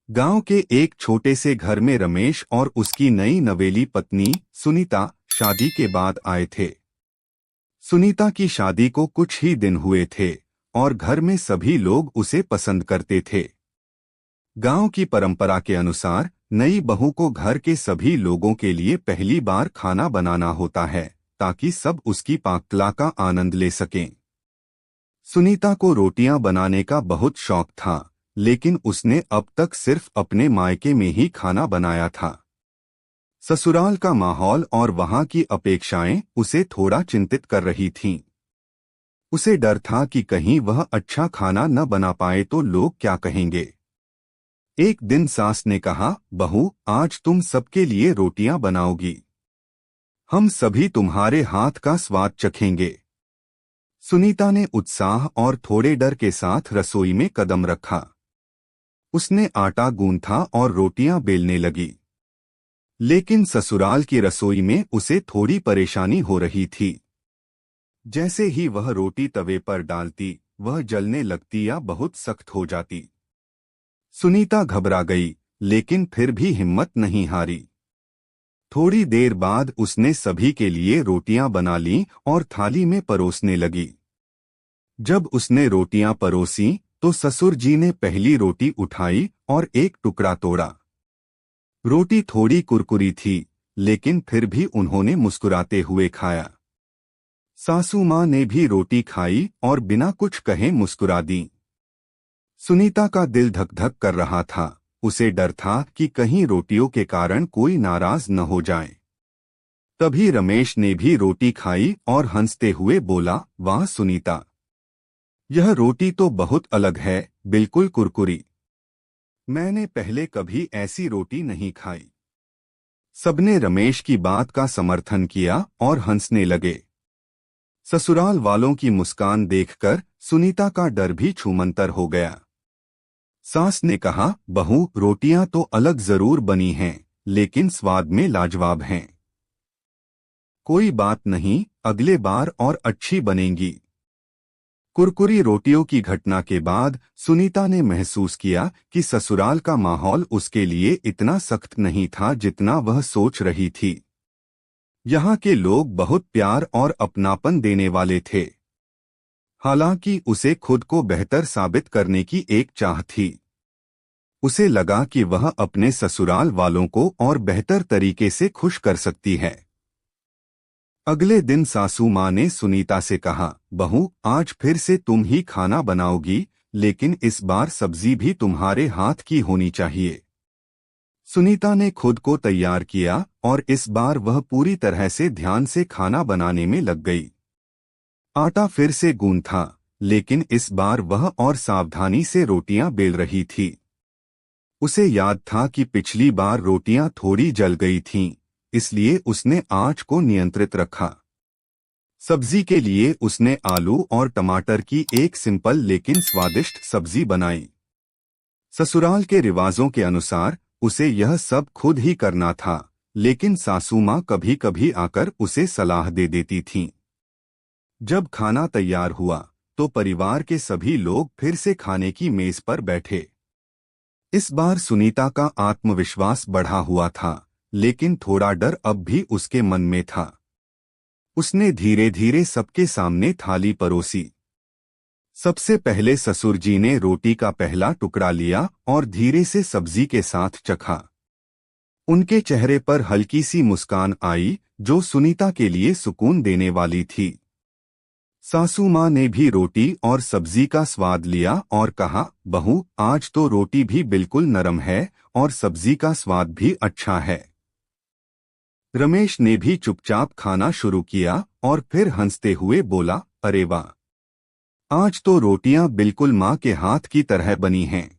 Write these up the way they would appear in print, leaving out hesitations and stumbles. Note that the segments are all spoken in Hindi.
गांव के एक छोटे से घर में रमेश और उसकी नई नवेली पत्नी सुनीता शादी के बाद आए थे। सुनीता की शादी को कुछ ही दिन हुए थे और घर में सभी लोग उसे पसंद करते थे। गांव की परंपरा के अनुसार नई बहू को घर के सभी लोगों के लिए पहली बार खाना बनाना होता है ताकि सब उसकी पाककला का आनंद ले सकें। सुनीता को रोटियां बनाने का बहुत शौक था, लेकिन उसने अब तक सिर्फ अपने मायके में ही खाना बनाया था। ससुराल का माहौल और वहां की अपेक्षाएं उसे थोड़ा चिंतित कर रही थीं। उसे डर था कि कहीं वह अच्छा खाना न बना पाए तो लोग क्या कहेंगे। एक दिन सास ने कहा, बहू, आज तुम सबके लिए रोटियां बनाओगी। हम सभी तुम्हारे हाथ का स्वाद चखेंगे। सुनीता ने उत्साह और थोड़े डर के साथ रसोई में कदम रखा। उसने आटा गूंथा और रोटियां बेलने लगी। लेकिन ससुराल की रसोई में उसे थोड़ी परेशानी हो रही थी। जैसे ही वह रोटी तवे पर डालती, वह जलने लगती या बहुत सख्त हो जाती। सुनीता घबरा गई, लेकिन फिर भी हिम्मत नहीं हारी। थोड़ी देर बाद उसने सभी के लिए रोटियां बना लीं और थाली में परोसने लगी। जब उसने रोटियां परोसी तो ससुर जी ने पहली रोटी उठाई और एक टुकड़ा तोड़ा। रोटी थोड़ी कुरकुरी थी, लेकिन फिर भी उन्होंने मुस्कुराते हुए खाया। सासू माँ ने भी रोटी खाई और बिना कुछ कहे मुस्कुरा दी। सुनीता का दिल धक धक कर रहा था। उसे डर था कि कहीं रोटियों के कारण कोई नाराज न हो जाए। तभी रमेश ने भी रोटी खाई और हंसते हुए बोला, वाह सुनीता, यह रोटी तो बहुत अलग है, बिल्कुल कुरकुरी। मैंने पहले कभी ऐसी रोटी नहीं खाई। सबने रमेश की बात का समर्थन किया और हंसने लगे। ससुराल वालों की मुस्कान देखकर सुनीता का डर भी छूमंतर हो गया। सास ने कहा, बहू, रोटियां तो अलग जरूर बनी हैं, लेकिन स्वाद में लाजवाब हैं। कोई बात नहीं, अगले बार और अच्छी बनेंगी। कुरकुरी रोटियों की घटना के बाद सुनीता ने महसूस किया कि ससुराल का माहौल उसके लिए इतना सख्त नहीं था जितना वह सोच रही थी। यहाँ के लोग बहुत प्यार और अपनापन देने वाले थे। हालांकि उसे खुद को बेहतर साबित करने की एक चाह थी। उसे लगा कि वह अपने ससुराल वालों को और बेहतर तरीके से खुश कर सकती है। अगले दिन सासू माँ ने सुनीता से कहा, बहू, आज फिर से तुम ही खाना बनाओगी, लेकिन इस बार सब्जी भी तुम्हारे हाथ की होनी चाहिए। सुनीता ने खुद को तैयार किया और इस बार वह पूरी तरह से ध्यान से खाना बनाने में लग गई। आटा फिर से गूंथा, लेकिन इस बार वह और सावधानी से रोटियां बेल रही थी। उसे याद था कि पिछली बार रोटियां थोड़ी जल गई थीं, इसलिए उसने आंच को नियंत्रित रखा। सब्जी के लिए उसने आलू और टमाटर की एक सिंपल लेकिन स्वादिष्ट सब्जी बनाई। ससुराल के रिवाजों के अनुसार उसे यह सब खुद ही करना था, लेकिन सासू माँ कभी कभी आकर उसे सलाह दे देती थीं। जब खाना तैयार हुआ तो परिवार के सभी लोग फिर से खाने की मेज पर बैठे। इस बार सुनीता का आत्मविश्वास बढ़ा हुआ था, लेकिन थोड़ा डर अब भी उसके मन में था। उसने धीरे धीरे सबके सामने थाली परोसी। सबसे पहले ससुर जी ने रोटी का पहला टुकड़ा लिया और धीरे से सब्जी के साथ चखा। उनके चेहरे पर हल्की सी मुस्कान आई, जो सुनीता के लिए सुकून देने वाली थी। सासू माँ ने भी रोटी और सब्जी का स्वाद लिया और कहा, बहू, आज तो रोटी भी बिल्कुल नरम है और सब्जी का स्वाद भी अच्छा है। रमेश ने भी चुपचाप खाना शुरू किया और फिर हंसते हुए बोला, अरे वाह, आज तो रोटियां बिल्कुल माँ के हाथ की तरह बनी हैं।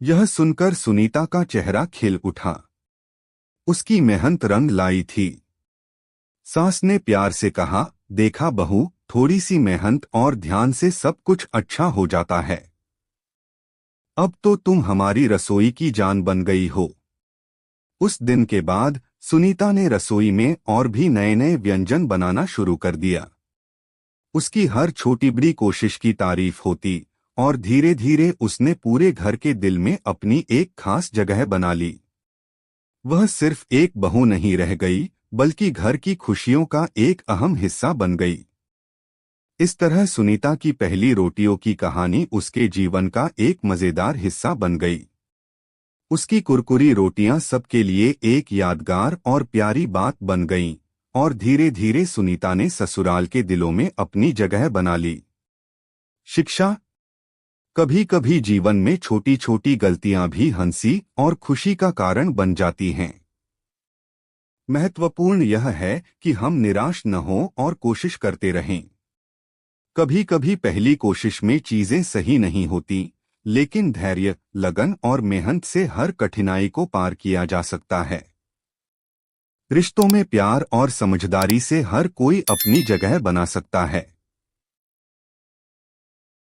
यह सुनकर सुनीता का चेहरा खिल उठा। उसकी मेहनत रंग लाई थी। सास ने प्यार से कहा, देखा बहू, थोड़ी सी मेहनत और ध्यान से सब कुछ अच्छा हो जाता है। अब तो तुम हमारी रसोई की जान बन गई हो। उस दिन के बाद सुनीता ने रसोई में और भी नए नए व्यंजन बनाना शुरू कर दिया। उसकी हर छोटी बड़ी कोशिश की तारीफ होती और धीरे धीरे उसने पूरे घर के दिल में अपनी एक खास जगह बना ली। वह सिर्फ एक बहू नहीं रह गई, बल्कि घर की खुशियों का एक अहम हिस्सा बन गई। इस तरह सुनीता की पहली रोटियों की कहानी उसके जीवन का एक मजेदार हिस्सा बन गई। उसकी कुरकुरी रोटियां सबके लिए एक यादगार और प्यारी बात बन गईं, और धीरे धीरे सुनीता ने ससुराल के दिलों में अपनी जगह बना ली। शिक्षा। कभी कभी जीवन में छोटी छोटी गलतियां भी हंसी और खुशी का कारण बन जाती हैं। महत्वपूर्ण यह है कि हम निराश न हों और कोशिश करते रहें। कभी कभी पहली कोशिश में चीजें सही नहीं होती, लेकिन धैर्य, लगन और मेहनत से हर कठिनाई को पार किया जा सकता है। रिश्तों में प्यार और समझदारी से हर कोई अपनी जगह बना सकता है।